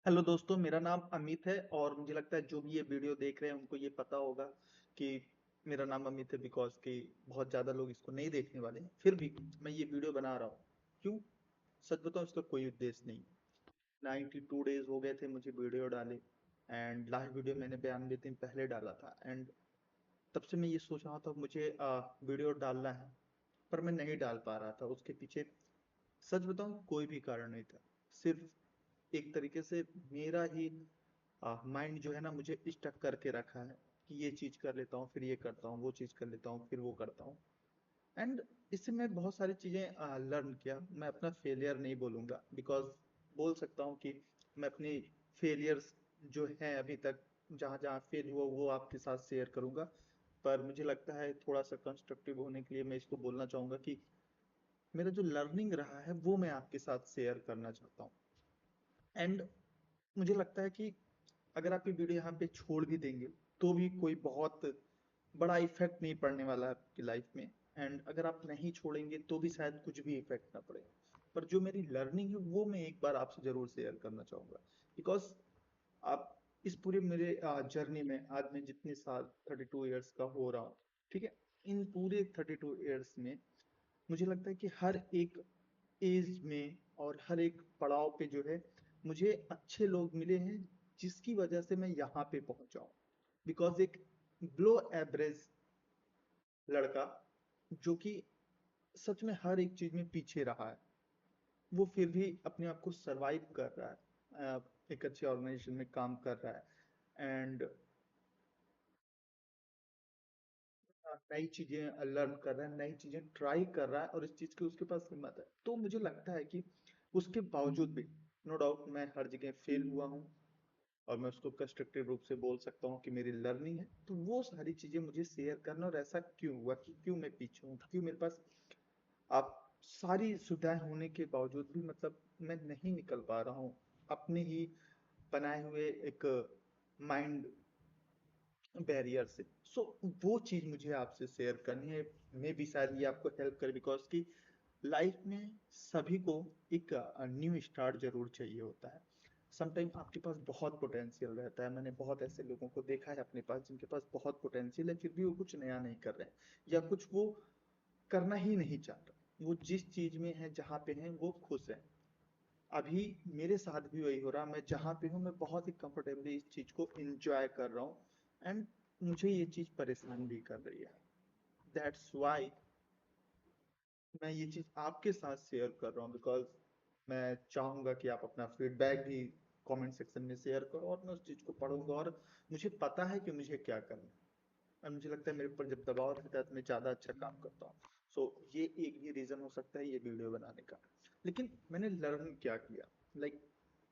Hello दोस्तों, मेरा नाम अमित है और मुझे लगता है जो भी ये वीडियो देख रहे हैं उनको ये पता होगा कि मेरा नाम अमित है बिकॉज कि बहुत ज़्यादा लोग इसको नहीं देखने वाले हैं। फिर भी मैं ये वीडियो बना रहा हूँ। क्यों? सच बताऊँ, इसका कोई उद्देश्य नहीं। 92 डेज हो गए थे मुझे वीडियो डाले एंड लास्ट वीडियो मैंने 92 दिन पहले डाला था एंड तब से मैं ये सोच रहा था मुझे वीडियो डालना है, पर मैं नहीं डाल पा रहा था। उसके पीछे सच बताऊं कोई भी कारण नहीं था। सिर्फ एक तरीके से मेरा ही माइंड जो है ना मुझे स्टक करके रखा है कि ये चीज कर लेता हूँ, फिर ये करता हूँ, वो चीज कर लेता हूँ, फिर वो करता हूँ। एंड इससे मैं बहुत सारी चीजें लर्न किया। मैं अपना फेलियर नहीं बोलूंगा बिकॉज बोल सकता हूँ कि मैं अपनी फेलियर्स जो है अभी तक जहाँ जहाँ फेल हुआ वो आपके साथ शेयर करूंगा। पर मुझे लगता है थोड़ा सा कंस्ट्रक्टिव होने के लिए मैं इसको बोलना चाहूंगा कि मेरा जो लर्निंग रहा है वो मैं आपके साथ शेयर करना चाहता हूँ। एंड मुझे लगता है कि अगर आप ये वीडियो यहाँ पे छोड़ भी देंगे तो भी कोई बहुत बड़ा इफेक्ट नहीं पड़ने वाला है आपकी लाइफ में। एंड अगर आप नहीं छोड़ेंगे तो भी शायद कुछ भी इफेक्ट ना पड़े। पर जो मेरी लर्निंग है वो मैं एक बार आपसे जरूर शेयर करना चाहूंगा बिकॉज आप इस पूरे मेरे जर्नी में आज मैं जितने साल 32 ईयर्स का हो रहा हूँ, ठीक है, इन पूरे 32 ईयर्स में मुझे लगता है कि हर एक एज में और हर एक पड़ाव पे जो है मुझे अच्छे लोग मिले हैं जिसकी वजह से मैं यहाँ पे पहुंचा हूँ। बिकॉज एक बिलो एवरेज लड़का जो कि सच में हर एक चीज में पीछे रहा है, वो फिर भी अपने आप को सरवाइव कर रहा है, एक अच्छे ऑर्गेनाइजेशन में काम कर रहा है एंड नई चीजें लर्न कर रहा है, नई चीजें ट्राई कर रहा है और इस चीज की उसके पास हिम्मत है। तो मुझे लगता है कि उसके बावजूद भी नो डाउट मैं हर जगह फेल हुआ हूँ और मैं उसको कंस्ट्रक्टिव रूप से बोल सकता हूँ कि मेरी लर्निंग है। तो वो सारी चीजें मुझे शेयर करना और ऐसा क्यों हुआ कि क्यों मैं पीछे हूँ, क्यों मेरे पास आप सारी सुविधाएं होने के बावजूद भी मतलब मैं नहीं निकल पा रहा हूँ अपने ही बनाए हुए एक माइंड बैरियर से। सो वो चीज मुझे आपसे शेयर करनी है। मे भी शायद ये आपको हेल्प करे बिकॉज की लाइफ में सभी को एक न्यू स्टार्ट जरूर चाहिए होता है। समटाइम आपके पास बहुत पोटेंशियल रहता है। मैंने बहुत ऐसे लोगों को देखा है अपने पास जिनके पास बहुत पोटेंशियल है फिर भी वो कुछ नया नहीं कर रहे हैं या कुछ वो करना ही नहीं चाहता। वो जिस चीज में है जहाँ पे है वो खुश है। अभी मेरे साथ भी वही हो रहा। मैं जहाँ पे हूँ मैं बहुत ही कंफर्टेबली इस चीज को एंजॉय कर रहा हूँ एंड मुझे ये चीज परेशान भी कर रही है। दैट्स वाई मैं ये चीज आपके साथ शेयर कर रहा हूँ बिकॉज मैं चाहूंगा कि आप अपना फीडबैक भी कमेंट सेक्शन में शेयर करो और मैं उस चीज को पढ़ूंगा और मुझे पता है कि मुझे क्या करना है। और मुझे लगता है मेरे ऊपर जब दबाव रहता है तो मैं ज्यादा अच्छा काम करता हूँ। सो ये एक भी रीजन हो सकता है ये वीडियो बनाने का। लेकिन मैंने लर्न क्या किया, लाइक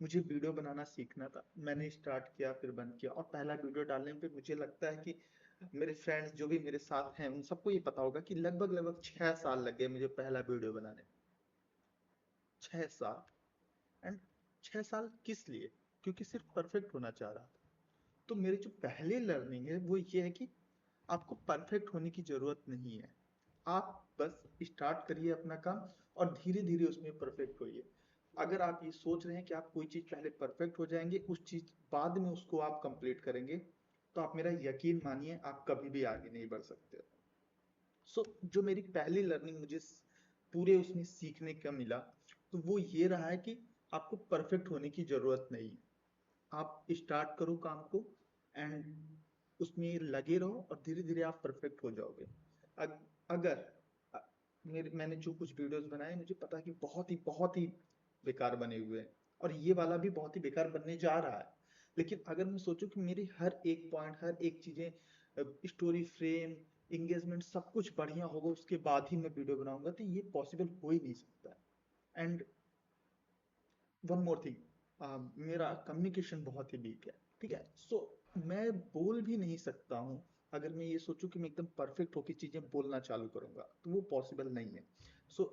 मुझे वीडियो बनाना सीखना था। मैंने स्टार्ट किया फिर बंद किया और पहला वीडियो डालने पे मुझे लगता है कि मेरे फ्रेंड्स जो भी मेरे साथ हैं उन सबको ये पता होगा कि लगभग लगभग 6 साल लग गए मुझे पहला वीडियो बनाने में। 6 साल। एंड 6 साल किस लिए? क्योंकि सिर्फ परफेक्ट होना चाह रहा था। तो मेरी जो पहली लर्निंग है वो ये है कि आपको परफेक्ट होने की जरूरत नहीं है। आप बस स्टार्ट करिए अपना काम और धीरे धीरे उसमें परफेक्ट होइए। अगर आप ये सोच रहे हैं कि आप कोई चीज पहले परफेक्ट हो जाएंगे उस चीज बाद में उसको आप कंप्लीट करेंगे तो आप मेरा यकीन मानिए आप कभी भी आगे नहीं बढ़ सकते। जो मेरी पहली लर्निंग मुझे पूरे उसमें सीखने का मिला तो वो ये रहा है कि आपको परफेक्ट होने की जरूरत नहीं है। आप स्टार्ट करो काम को एंड उसमें लगे रहो और धीरे धीरे आप परफेक्ट हो जाओगे। अगर मैंने जो कुछ वीडियोस बनाए मुझे पता है कि बहुत ही बेकार बने हुए हैं और ये वाला भी बहुत ही बेकार बनने जा रहा है। लेकिन अगर मैं सोचूं कि मेरी हर एक पॉइंट हर एक चीजें स्टोरी फ्रेम एंगेजमेंट सब कुछ बढ़िया होगा उसके बाद ही मैं वीडियो बनाऊंगा तो ये पॉसिबल हो ही नहीं सकता। एंड वन मोर थिंग, मेरा कम्युनिकेशन बहुत ही वीक है, ठीक है। मैं बोल भी नहीं सकता हूँ। अगर मैं ये सोचूं कि मैं एकदम परफेक्ट होकर चीजें बोलना चालू करूंगा तो वो पॉसिबल नहीं है।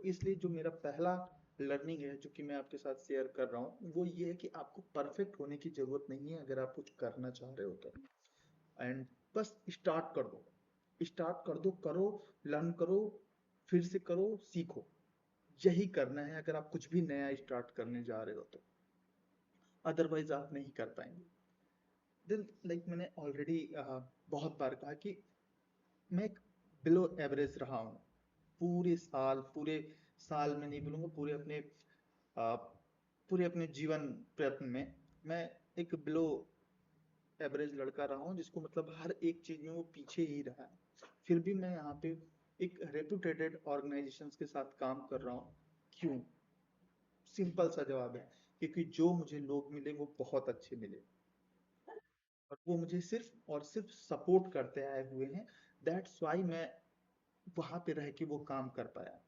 इसलिए जो मेरा पहला लर्निंग है जो कि मैं आपके साथ शेयर कर रहा हूँ वो ये है कि आपको परफेक्ट होने की जरूरत नहीं है अगर आप कुछ करना चाह रहे हो तो। एंड बस स्टार्ट कर दो, करो, लर्न करो, फिर से करो, सीखो। यही करना है अगर आप कुछ भी नया स्टार्ट करने जा रहे हो तो। अदरवाइज आप नहीं कर पाएंगे। देन लाइक मैंने ऑलरेडी बहुत बार कहा कि मैं एक बिलो एवरेज रहा हूँ पूरे साल में नहीं बोलूँगा, अ, पूरे अपने जीवन प्रयत्न में मैं एक बिलो एवरेज लड़का रहा हूँ, जिसको मतलब हर एक चीज में वो पीछे ही रहा है। फिर भी मैं यहाँ पे एक रेपुटेटेड ऑर्गेनाइजेशंस के साथ काम कर रहा हूँ। क्यों? सिंपल सा जवाब है, क्योंकि जो मुझे लोग मिले वो बहुत अच्छे मिले, और वो मुझे सिर्फ और सिर्फ सपोर्ट करते आए हुए हैं। दैट्स वाई मैं वहां पे रह के वो काम कर पाया।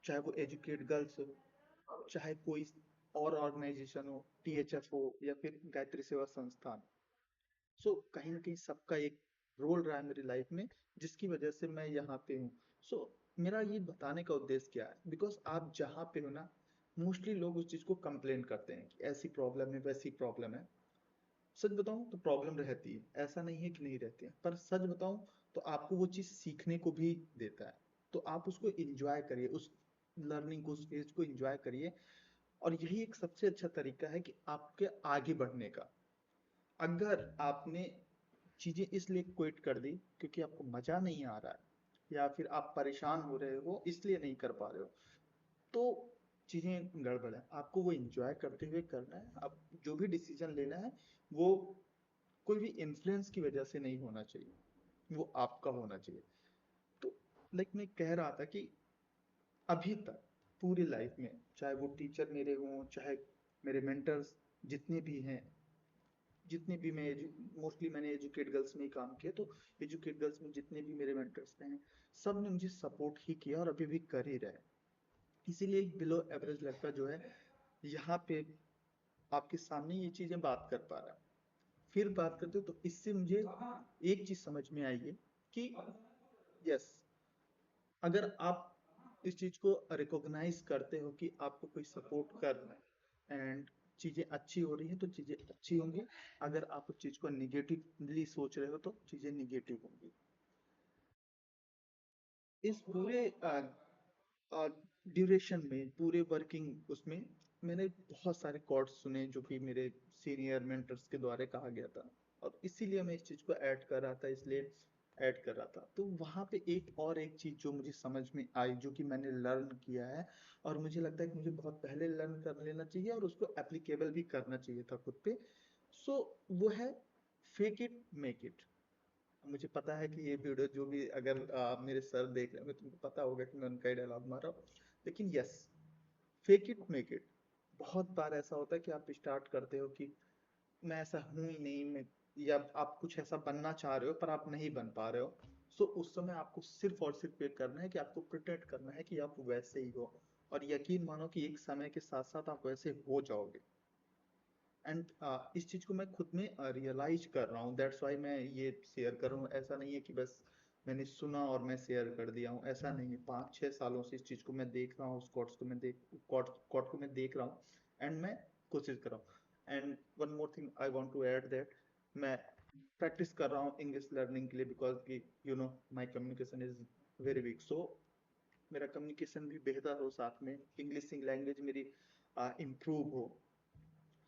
चाहे वो एजुकेट गर्ल्स हो, चाहे कोई और ऑर्गेनाइजेशन हो, टीएचएफ हो, या फिर गायत्री सेवा संस्थान। कहीं ना कहीं सबका एक रोल रहा है मेरी लाइफ में, जिसकी वजह से मैं यहाँ पे हूँ। सो मेरा ये बताने का उद्देश्य क्या है, बिकॉज आप जहाँ पे हो ना, मोस्टली लोग उस चीज को कंप्लेन करते हैं कि ऐसी प्रॉब्लम है, वैसी प्रॉब्लम है। सच बताऊं तो प्रॉब्लम रहती है, ऐसा नहीं है कि नहीं रहती है, पर सच बताऊं तो आपको वो चीज सीखने को भी देता है। तो आप उसको एंजॉय करिए, उस लर्निंग को, उस फेज को एंजॉय करिए। और यही एक सबसे अच्छा तरीका है कि आपके आगे बढ़ने का। अगर आपने चीजें इसलिए क्विट कर दी क्योंकि आपको मजा नहीं आ रहा है, या फिर आप परेशान हो रहे हो इसलिए नहीं कर पा रहे हो, तो चीजें गड़बड़ है। आपको वो एंजॉय करते हुए करना है। आप जो भी डिसीजन लेना है, वो कोई भी इन्फ्लुएंस की वजह से नहीं होना चाहिए, वो आपका होना चाहिए। तो लाइक मैं कह रहा था कि अभी तक पूरी लाइफ में, चाहे वो टीचर मेरे हों, चाहे मेरे मेंटर्स जितने भी हैं, जितने भी मैं मोस्टली मैंने एजुकेट गर्ल्स में ही काम किया, तो एजुकेट गर्ल्स में जितने भी मेरे मेंटर्स हैं, सब ने मुझे सपोर्ट ही किया और अभी भी कर ही रहे हैं। इसीलिए एक बिलो एवरेज लड़का जो है, यहाँ पे आपके सामने ये चीजें बात कर पा रहा है। फिर बात करते हो तो इससे मुझे एक चीज समझ में आई है कि यस, अगर आप इस चीज को रिकॉग्नाइज करते हो कि आपको कोई सपोर्ट कर रहा है एंड चीजें अच्छी हो रही है, तो चीजें अच्छी होंगी। अगर आप उस चीज को निगेटिवली सोच रहे हो तो चीजें निगेटिव होंगी। इस पूरे ड्यूरेशन में, पूरे वर्किंग उसमें, मैंने बहुत सारे कोट्स सुने जो कि मेरे सीनियर मेंटर्स के द्वारा कहा गया था, और इसीलिए मैं इस चीज को ऐड कर रहा था, इसलिए ऐड कर रहा था। तो वहां पे एक चीज जो मुझे समझ में आई, जो कि मैंने लर्न किया है, और मुझे लगता है कि मुझे बहुत पहले लर्न कर लेना चाहिए और उसको एप्लीकेबल भी करना चाहिए था खुद पे। सो वो है, फेक इट मेक इट। मुझे पता है कि ये वीडियो जो भी, अगर मेरे सर देख रहे होंगे, तुमको पता होगा कि मैं उनका ही डायलॉग मार रहा हूँ। लेकिन yes, fake it make it. बहुत बार ऐसा होता है कि आप स्टार्ट करते हो कि मैं ऐसा हूं ही नहीं, मैं, या आप कुछ ऐसा बनना चाह रहे हो पर आप नहीं बन पा रहे हो। उस समय आपको सिर्फ और सिर्फ ये करना है कि आपको प्रिटेंड करना है कि आप वैसे ही हो, और यकीन मानो कि एक समय के साथ साथ आप वैसे हो जाओगे। एंड इस चीज को मैं खुद में रियलाइज कर रहा हूँ। दैट्स वाई मैं ये शेयर कर रहा हूँ। ऐसा नहीं है कि बस मैंने सुना और मैं शेयर कर दिया हूँ, ऐसा नहीं है। 5-6 सालों से इस चीज को मैं देख रहा हूँ, उस कोट्स को मैं देख रहा हूँ, एंड मैं कोशिश कर रहा हूँ। And one more thing I want to add that, मैं प्रैक्टिस कर रहा हूँ इंग्लिश लर्निंग के लिए, बिकॉज कि my communication is very weak. मेरा कम्युनिकेशन भी बेहतर हो, साथ में इंग्लिश लैंग्वेज मेरी इम्प्रूव हो।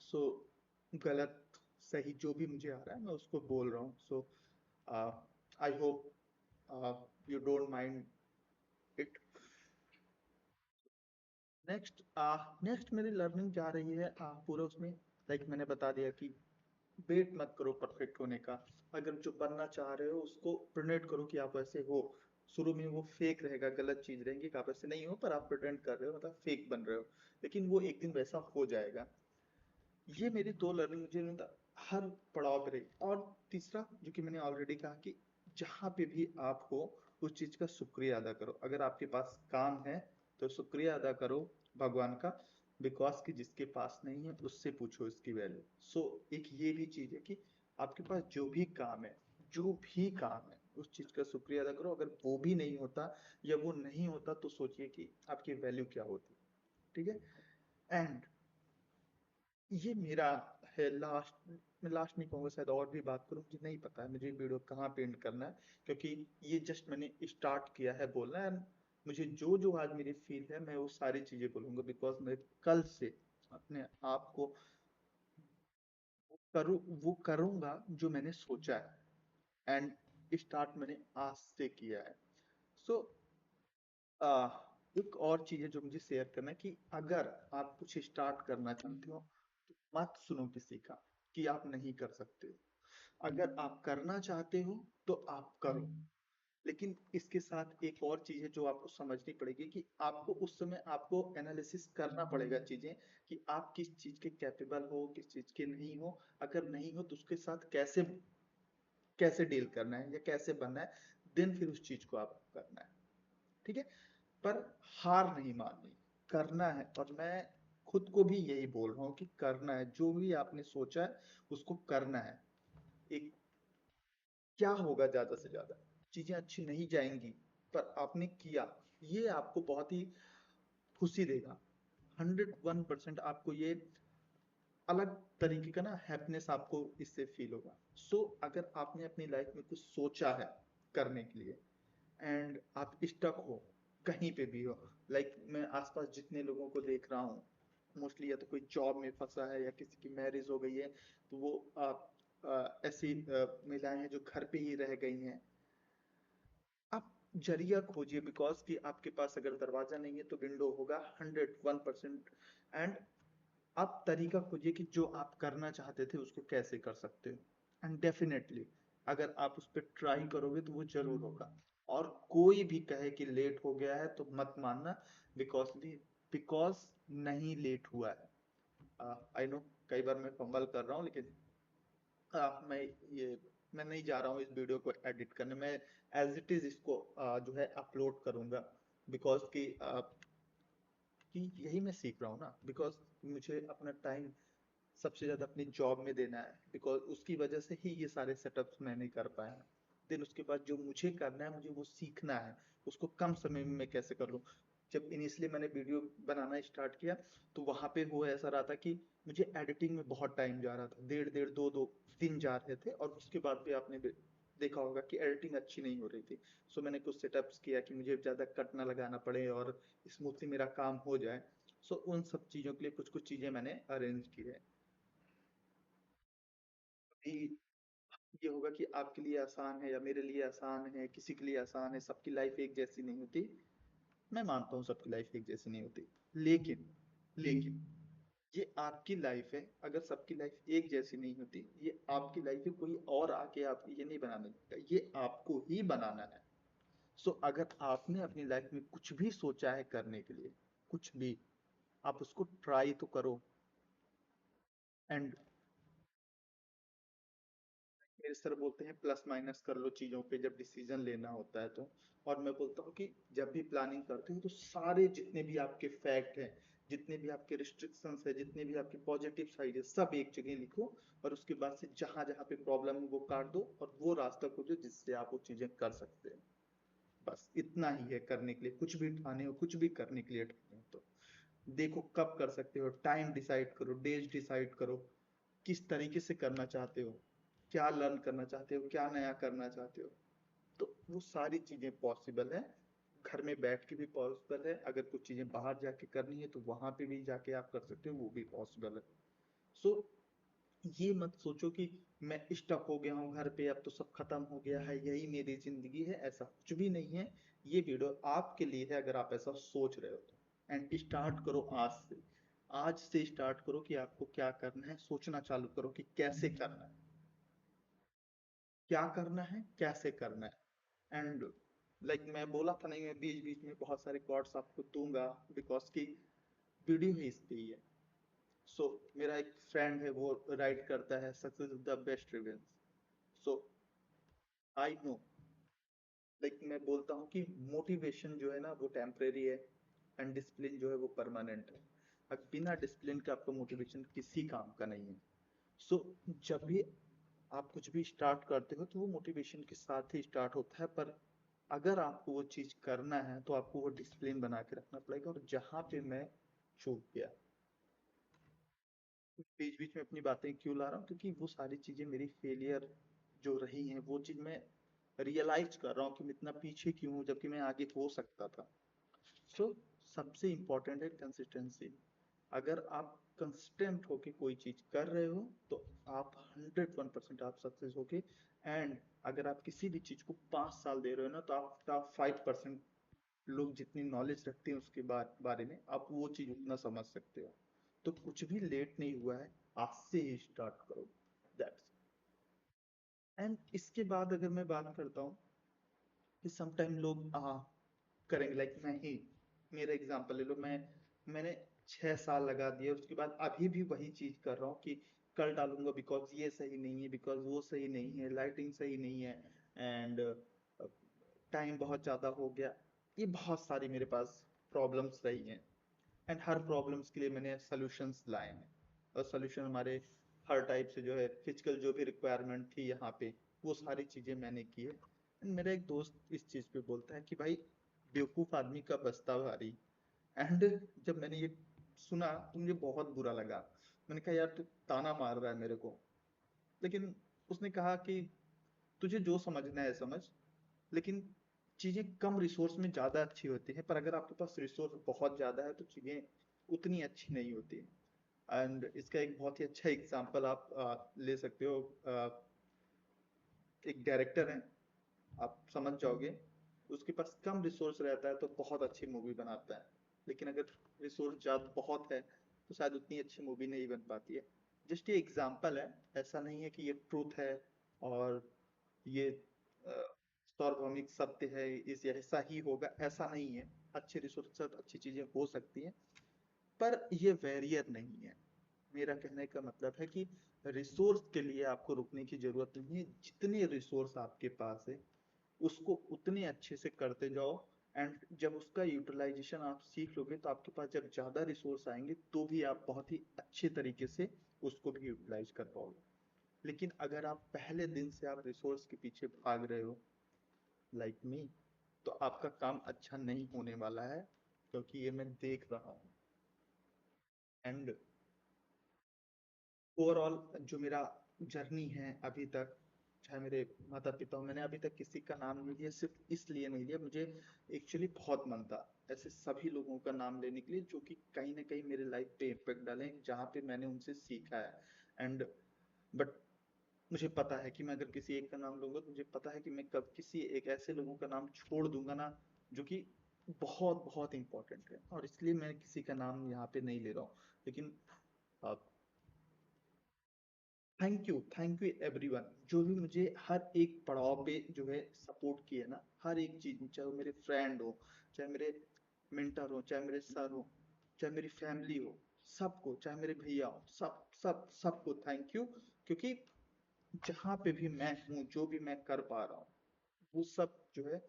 सो गलत सही जो भी मुझे आ रहा है मैं उसको बोल रहा हूँ। I hope you don't mind it. Next next मेरी लर्निंग जा रही है पूरा उसमें, लाइक मैंने बता दिया कि वेट मत करो परफेक्ट होने का। अगर जो बनना चाह रहे हो उसको प्रिटेंड करो कि आप ऐसे हो। शुरू में वो फेक रहेगा, गलत चीज रहेगी कि आप ऐसे नहीं हो, पर आप प्रिटेंड कर रहे हो, मतलब फेक बन रहे हो। लेकिन वो एक दिन वैसा हो जाएगा। ये मेरी दो लर्निंग मुझे मतलब हर पड़ाव पे रही। और तीसरा, जो कि मैंने ऑलरेडी कहा, कि जहाँ पे भी आप हो उस चीज का शुक्रिया अदा करो। अगर आपके पास काम है तो शुक्रिया अदा करो भगवान का, बिकॉज कि जिसके पास नहीं है उससे पूछो इसकी वैल्यू। एक ये भी चीज है कि आपके पास जो भी काम है, जो भी काम है, उस चीज का शुक्रिया अदा करो। अगर वो भी नहीं होता, या वो नहीं होता, तो सोचिए कि आपकी वैल्यू क्या होती। ठीक है। एंड ये मेरा है लास्ट। मैं लास्ट नहीं कहूँगा, शायद और भी बात करूँ, मुझे नहीं पता है मुझे वीडियो कहाँ पे एंड करना है, क्योंकि ये जस्ट मैंने स्टार्ट किया है बोलना है। मुझे जो जो आज मेरी फील है मैं वो सारी चीज़ें बोलूँगा, बिकॉज मैं कल से अपने आप को करूँ वो करूँगा जो मैंने सोचा है, एंड स्टार्ट मैंने आज से किया है। सो एक और चीज़ है जो मुझे शेयर करना है कि अगर आप कुछ स्टार्ट करना चाहते हो तो मत सुनो किसी का कि आप नहीं कर सकते हो। अगर आप करना चाहते हो तो आप करो। लेकिन इसके साथ एक और चीज़ है जो आपको समझनी पड़ेगी कि आपको उस समय आपको एनालिसिस करना पड़ेगा चीज़ें कि आप किस चीज़ के कैपेबल हो, किस चीज़ के नहीं हो। अगर नहीं हो तो उसके साथ कैसे कैसे डील करना है या कैसे बनना है, देन फिर उस चीज़ को आपको करना है। ठीक है? पर हार नहीं माननी, करना है। और मैं खुद को भी यही बोल रहा हूँ कि करना है, जो भी आपने सोचा है उसको करना है। एक क्या होगा ज्यादा से ज्यादा, चीजें अच्छी नहीं जाएंगी, पर आपने किया, ये आपको बहुत ही खुशी देगा। 101% आपको ये अलग तरीके का ना हैप्पीनेस आपको इससे फील होगा। सो अगर आपने अपनी लाइफ में कुछ सोचा है करने के लिए एंड आप स्टक हो, कहीं पे भी हो, लाइक मैं आसपास जितने लोगों को देख रहा हूँ, मोस्टली या तो कोई जॉब में फंसा है या किसी की मैरिज हो गई है, तो वो ऐसी महिलाएं हैं जो घर पे ही रह गई हैं। आप जरिया खोजिए, बिकॉज कि आपके पास अगर दरवाजा नहीं है तो विंडो होगा 101%। एंड आप तरीका खोजिए कि जो आप करना चाहते थे उसको कैसे कर सकते हो, एंड डेफिनेटली अगर आप उस पर ट्राई करोगे तो वो जरूर होगा। और कोई भी कहे कि लेट हो गया है तो मत मानना, बिकॉज नहीं लेट हुआ है। आई नो कई बार मैं फंबल कर रहा हूँ, लेकिन मैं ये मैं नहीं जा रहा हूँ इस वीडियो को एडिट करने। मैं एज इट इज इसको जो है अपलोड करूंगा, बिकॉज कि यही मैं सीख रहा हूँ ना, बिकॉज मुझे अपना टाइम सबसे ज्यादा अपनी जॉब में देना है, बिकॉज उसकी वजह से ही ये सारे सेटअप्स मैं नहीं कर पाया। देन उसके बाद जो मुझे करना है, मुझे वो सीखना है, उसको कम समय में मैं कैसे कर लूँ। जब इनिशियली मैंने वीडियो बनाना स्टार्ट किया तो वहां पे वो ऐसा रहा था कि मुझे एडिटिंग में बहुत टाइम जा रहा था, डेढ़ डेढ़ दो दो दिन जा रहे थे, और उसके बाद भी आपने देखा होगा कि एडिटिंग अच्छी नहीं हो रही थी। सो मैंने कुछ सेटअप्स किया कि मुझे ज्यादा कट ना लगाना पड़े और स्मूथली मेरा काम हो जाए। सो उन सब चीजों के लिए कुछ कुछ चीजें मैंने अरेंज की है। अभी ये होगा कि आपके लिए आसान है या मेरे लिए आसान है, किसी के लिए आसान है, सबकी लाइफ एक जैसी नहीं होती। मैं मानता हूँ सबकी लाइफ एक जैसी नहीं होती, लेकिन ये आपकी लाइफ है। अगर सबकी लाइफ एक जैसी नहीं होती, ये आपकी लाइफ है, कोई और आके आपको ये नहीं बनाने देगा, ये आपको ही बनाना है। सो अगर आपने अपनी लाइफ में कुछ भी सोचा है करने के लिए, कुछ भी, आप उसको ट्राई तो करो। एंड मेरे सर बोलते हैं प्लस माइनस कर लो चीजों पे जब डिसीजन लेना होता है तो। और मैं बोलता हूँ कि जब भी प्लानिंग करते हो तो सारे जितने भी आपके फैक्ट हैं, जितने भी आपके रिस्ट्रिक्शंस है, जितने भी आपके पॉजिटिव साइड है, सब एक जगह लिखो। और उसके बाद से जहां जहां पे प्रॉब्लम है वो काट दो, और वो रास्ता खोजो जिससे आप वो चीजें कर सकते हैं। बस इतना ही है करने के लिए, कुछ भी ठाने हो, कुछ भी करने के लिए ठाने हो तो देखो कब कर सकते हो, टाइम डिसाइड करो, डेज डिसाइड करो, किस तरीके से करना चाहते हो, क्या लर्न करना चाहते हो, क्या नया करना चाहते हो। तो वो सारी चीजें पॉसिबल है, घर में बैठ के भी पॉसिबल है। अगर कुछ चीजें बाहर जाके करनी है तो वहां पे भी जाके आप कर सकते हो, वो भी पॉसिबल है। सो ये मत सोचो कि मैं स्टक हो गया हूँ घर पे, अब तो सब खत्म हो गया है, यही मेरी जिंदगी है, ऐसा कुछ भी नहीं है। ये वीडियो आपके लिए है अगर आप ऐसा सोच रहे हो तो। एंड स्टार्ट करो आज से, आज से स्टार्ट करो कि आपको क्या करना है, सोचना चालू करो कि कैसे करना है, क्या करना है, कैसे करना है। एंड मैं बोला था नहीं, मैं बीच बीच में बहुत सारे कॉर्ड्स आपको दूंगा, बिकॉज की वीडियो ही इस पे ही है। सो मेरा एक फ्रेंड है, वो राइट करता है success is the best revenge. So I know, मैं बोलता हूँ कि मोटिवेशन जो है ना वो टेम्परेरी है, एंड डिसिप्लिन जो है वो परमानेंट है। अब बिना डिसिप्लिन के आपका मोटिवेशन किसी काम का नहीं है। सो जब भी आप कुछ भी स्टार्ट करते हो तो वो मोटिवेशन के साथ ही स्टार्ट होता है, पर अगर आपको वो चीज करना है तो आपको वो डिसिप्लिन बना के रखना पड़ेगा। और जहां पे मैं चूक गया, बीच बीच में अपनी बातें क्यों ला रहा हूँ, क्योंकि वो सारी चीजें मेरी फेलियर जो रही हैं, वो चीज मैं रियलाइज कर रहा हूँ कि मैं इतना पीछे क्यों हूँ जबकि मैं आगे हो सकता था। सो सबसे इम्पोर्टेंट है कंसिस्टेंसी। अगर आप कंसिस्टेंट होके कोई चीज कर रहे हो तो आप 101% आप सक्सेस होके, एंड अगर आप किसी भी चीज को 5 साल दे रहे हो ना, तो आप 5% लोग जितनी नॉलेज रखते हैं उसके बारे में आप वो चीज उतना समझ सकते हो। तो कुछ भी लेट नहीं हुआ है, आज से ही स्टार्ट करो। दैट्स। एंड इसके बाद अगर मैं बात करता हूँ कि समटाइम लोग करेंगे, लाइक मैं ही, मेरा एग्जांपल ले लो, मैंने 6 साल लगा दिए, उसके बाद अभी भी वही चीज कर रहा हूँ कि कल डालूंगा बिकॉज ये सही नहीं है, बिकॉज वो सही नहीं है, लाइटिंग सही नहीं है, एंड टाइम बहुत ज्यादा हो गया। ये बहुत सारी मेरे पास प्रॉब्लम्स रही हैं, एंड हर प्रॉब्लम्स के लिए मैंने सॉल्यूशंस लाए हैं। और सॉल्यूशन हमारे हर टाइप से जो है, फिजिकल जो भी रिक्वायरमेंट थी यहाँ पे, वो सारी चीजें मैंने की है। एंड मेरा एक दोस्त इस चीज पे बोलता है कि भाई, बेवकूफ आदमी का बस्ता भारी। एंड जब मैंने ये सुना तो मुझे बहुत बुरा लगा। मैंने कहा यार, तू ताना मार रहा है मेरे को। लेकिन उसने कहा कि तुझे जो समझना है समझ, लेकिन चीजें कम रिसोर्स में ज्यादा अच्छी होती है, पर अगर आपके पास रिसोर्स बहुत ज्यादा है तो चीजें उतनी अच्छी नहीं होती। एंड इसका एक बहुत ही अच्छा एग्जांपल आप ले सकते हो। आ, एक डायरेक्टर है, आप समझ जाओगे, उसके पास कम रिसोर्स रहता है तो बहुत अच्छी मूवी बनाता है, लेकिन अगर रिसोर्स ज्यादा बहुत है तो शायद उतनी अच्छी मूवी नहीं बन पाती है। जस्ट ये एग्जांपल है, ऐसा नहीं है कि ये ट्रूथ है और ये सार्वभौमिक सत्य है, इस ऐसा ही होगा, ऐसा नहीं है। अच्छे रिसोर्स के साथ अच्छी चीजें हो सकती हैं, पर ये वैरियर नहीं है। मेरा कहने का मतलब है कि रिसोर्स के लिए आपको रुकने की जरूरत नहीं है। जितने रिसोर्स आपके पास है उसको उतने अच्छे से करते जाओ, एंड जब उसका यूटिलाइजेशन आप सीख लोगे तो आपके पास जब ज्यादा रिसोर्स आएंगे तो भी आप बहुत ही अच्छे तरीके से उसको भी यूटिलाइज कर पाओगे। लेकिन अगर आप पहले दिन से आप रिसोर्स के पीछे भाग रहे हो, लाइक मी, तो आपका काम अच्छा नहीं होने वाला है, क्योंकि ये मैं देख रहा हूँ। एंड ओवरऑल जो मेरा जर्नी है अभी तक, चाहे मेरे माता पिता हो, मैंने अभी तक किसी का नाम नहीं लिया, सिर्फ इसलिए नहीं लिया, मुझे एक्चुअली बहुत मन था ऐसे सभी लोगों का नाम लेने के लिए जो कि कहीं ना कहीं मेरे लाइफ पे इम्पेक्ट डालें, जहाँ पे मैंने उनसे सीखा है। एंड बट मुझे पता है कि मैं अगर किसी एक का नाम लूंगा तो मुझे पता है कि मैं कब किसी एक ऐसे लोगों का नाम छोड़ दूंगा ना, जो कि बहुत बहुत इंपॉर्टेंट है, और इसलिए मैं किसी का नाम यहाँ पे नहीं ले रहा हूँ। लेकिन थैंक यू एवरीवन, जो भी मुझे हर एक पड़ाव पे जो है सपोर्ट किए ना, हर एक चीज में, चाहे वो मेरे फ्रेंड हो, चाहे मेरे मेंटर हो, चाहे मेरे सर हो, चाहे मेरी फैमिली हो, सबको, चाहे मेरे भैया हो, सबको थैंक यू। क्योंकि जहाँ पे भी मैं हूँ, जो भी मैं कर पा रहा हूँ, वो सब जो है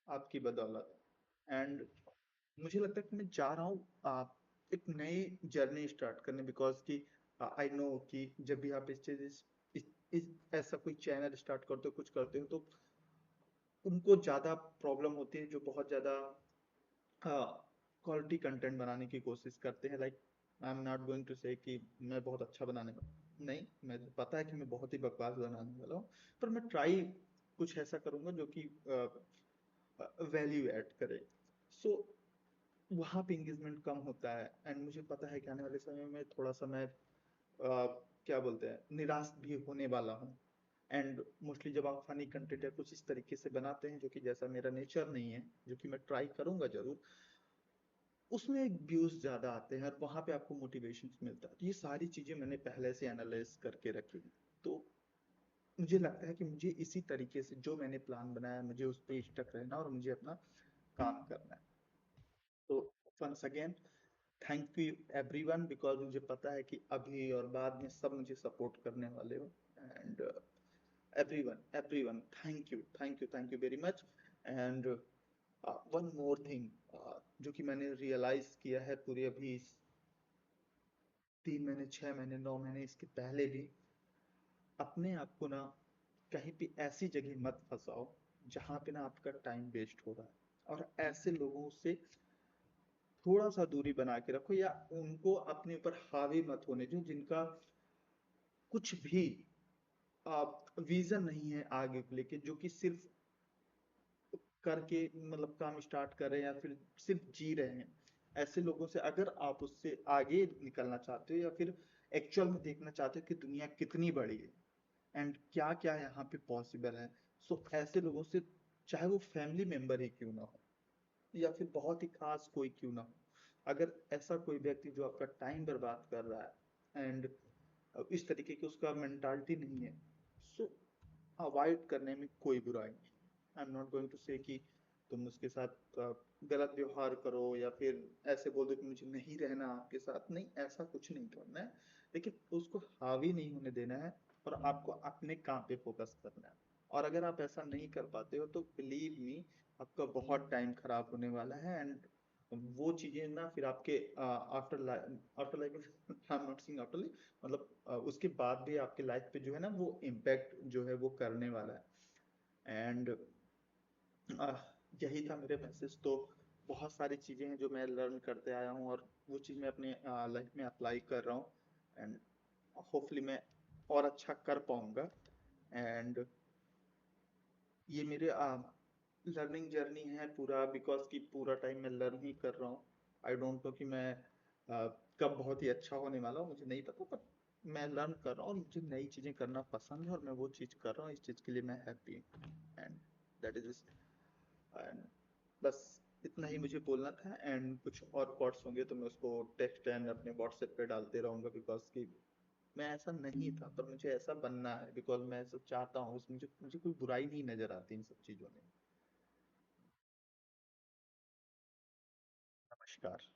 आपकी बदौलत है। एंड मुझे लगता है कि मैं जा रहा हूँ एक नई जर्नी स्टार्ट करने, बिकॉज कि आई नो कि जब भी आप ऐसा कोई चैनल स्टार्ट करते हो, कुछ करते हो, तो उनको ज्यादा प्रॉब्लम होती है जो बहुत ज्यादा क्वालिटी कंटेंट बनाने की कोशिश करते हैं। Like I am not going to say कि मैं बहुत अच्छा बनाने वाला, नहीं, मैं पता है कि मैं बहुत ही बकवास बनाने वाला हूँ, पर मैं ट्राई कुछ ऐसा करूंगा जो कि वैल्यू ऐड करे। सो वहाँ पे इंगेजमेंट कम होता है, एंड मुझे पता है कि आने वाले समय में थोड़ा सा मैं क्या बोलते हैं, निराश भी होने वाला हूँ। एंड मोस्टली जब आप फनी कंटेंट या कुछ इस तरीके से बनाते हैं जो कि जैसा मेरा नेचर नहीं है, जो कि मैं ट्राई करूंगा जरूर, उसमें व्यूज ज्यादा आते हैं और वहां पे आपको मोटिवेशन मिलता है। तो ये सारी चीजें मैंने पहले से एनालाइज करके रखी हैं। तो मुझे लगता है कि मुझे इसी तरीके से जो मैंने प्लान बनाया है, मुझे उस पे स्टक रहना और मुझे अपना काम करना है। तो once again thank you everyone, because मुझे पता है कि अभी और बाद में सब मुझे सपोर्ट करने वाले हो। And everyone everyone, thank you very much. And one more thing, जो कि मैंने रियलाइज किया है पूरी अभी 3 महीने, 6 महीने, 9 महीने इसके पहले भी, अपने आप को ना कहीं भी ऐसी जगह मत फंसाओ जहां पे ना आपका टाइम वेस्ट हो रहा है, और ऐसे लोगों से थोड़ा सा दूरी बना के रखो, या उनको अपने ऊपर हावी मत होने दो जिनका कुछ भी विजन नहीं है आगे को लेके, जो कि सिर्फ करके मतलब काम स्टार्ट कर रहे हैं या फिर सिर्फ जी रहे हैं। ऐसे लोगों से अगर आप उससे आगे निकलना चाहते हो या फिर एक्चुअल में देखना चाहते हो कि दुनिया कितनी बड़ी है एंड क्या क्या यहाँ पे पॉसिबल है, सो ऐसे लोगों से, चाहे वो फैमिली मेंबर ही क्यों ना हो या फिर बहुत ही खास कोई क्यों ना हो, अगर ऐसा कोई व्यक्ति जो आपका टाइम बर्बाद कर रहा है एंड इस तरीके की उसका मेंटालिटी नहीं है, सो अवॉइड करने में कोई बुराई नहीं। I am not going to say कि तुम उसके साथ गलत व्यवहार करो या फिर ऐसे बोल दो कि मुझे नहीं रहना आपके साथ, नहीं, ऐसा कुछ नहीं करना है, लेकिन उसको हावी नहीं होने देना है और आपको अपने काम पे फोकस करना है। और अगर आप ऐसा नहीं कर पाते हो तो बिलीव मी, आपका बहुत टाइम खराब होने वाला है एंड वो चीजें ना फिर आपके after life, I am not saying after life, मतलब उसके बाद भी आपके लाइफ पे जो है ना वो इम्पैक्ट जो है वो करने वाला है। एंड यही था मेरे मैसेज। तो बहुत सारी चीजें हैं जो मैं लर्न करते आया हूँ और वो चीज मैं अपने लाइफ में अप्लाई कर रहा हूँ एंड होपफुली मैं और अच्छा कर पाऊंगा। एंड ये मेरे लर्निंग जर्नी है पूरा, बिकॉज कि पूरा टाइम मैं लर्न ही कर रहा हूँ। आई डोंट नो कि मैं कब बहुत ही अच्छा होने वाला हूँ, मुझे नहीं पता, पर मैं लर्न कर रहा हूँ और मुझे नई चीजें करना पसंद है और मैं वो चीज कर रहा हूँ, इस चीज के लिए मैं हैप्पी हूँ। एंड दैट इज, एंड बस इतना ही मुझे बोलना था। एंड कुछ और कोट्स होंगे तो मैं उसको टेक्स्ट एंड अपने व्हाट्सएप पे डालते रहूंगा, बिकॉज कि मैं ऐसा नहीं था पर मुझे ऐसा बनना है, बिकॉज मैं ऐसा चाहता हूँ, मुझे मुझे कोई बुराई नहीं नजर आती इन सब चीजों में। नमस्कार।